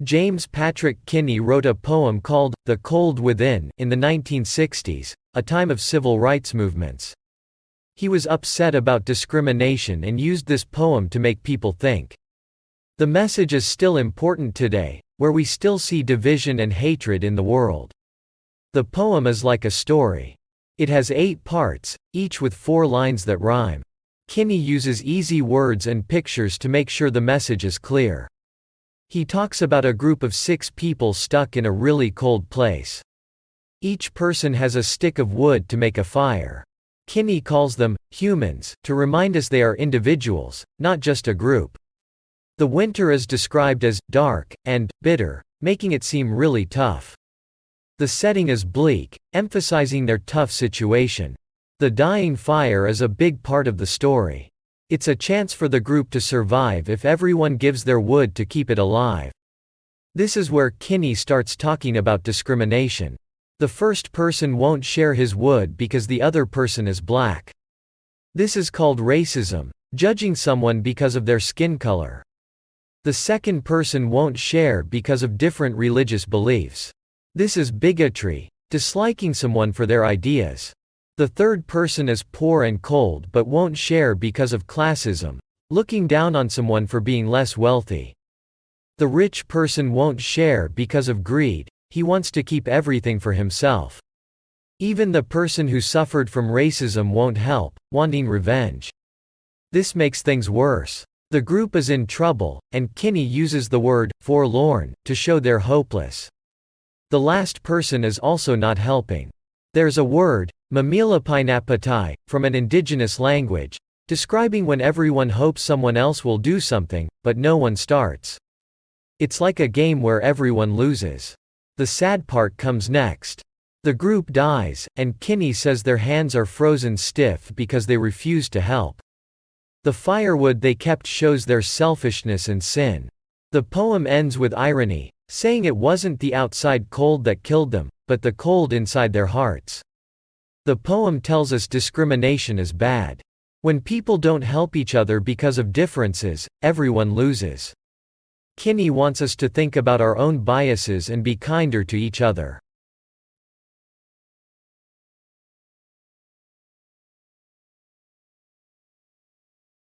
James Patrick Kinney wrote a poem called "The Cold Within" in the 1960s, a time of civil rights movements. He was upset about discrimination and used this poem to make people think. The message is still important today, where we still see division and hatred in the world. The poem is like a story. It has 8 parts, each with 4 lines that rhyme. Kinney uses easy words and pictures to make sure the message is clear. He talks about a group of 6 people stuck in a really cold place. Each person has a stick of wood to make a fire. Kinney calls them humans, to remind us they are individuals, not just a group. The winter is described as dark and bitter, making it seem really tough. The setting is bleak, emphasizing their tough situation. The dying fire is a big part of the story. It's a chance for the group to survive if everyone gives their wood to keep it alive. This is where Kinney starts talking about discrimination. The first person won't share his wood because the other person is black. This is called racism, judging someone because of their skin color. The second person won't share because of different religious beliefs. This is bigotry, disliking someone for their ideas. The third person is poor and cold but won't share because of classism, looking down on someone for being less wealthy. The rich person won't share because of greed, he wants to keep everything for himself. Even the person who suffered from racism won't help, wanting revenge. This makes things worse. The group is in trouble, and Kinney uses the word forlorn to show they're hopeless. The last person is also not helping. There's a word, mamilapinapatai, from an indigenous language, describing when everyone hopes someone else will do something, but no one starts. It's like a game where everyone loses. The sad part comes next. The group dies, and Kinney says their hands are frozen stiff because they refuse to help. The firewood they kept shows their selfishness and sin. The poem ends with irony, saying it wasn't the outside cold that killed them, but the cold inside their hearts. The poem tells us discrimination is bad. When people don't help each other because of differences, everyone loses. Kinney wants us to think about our own biases and be kinder to each other.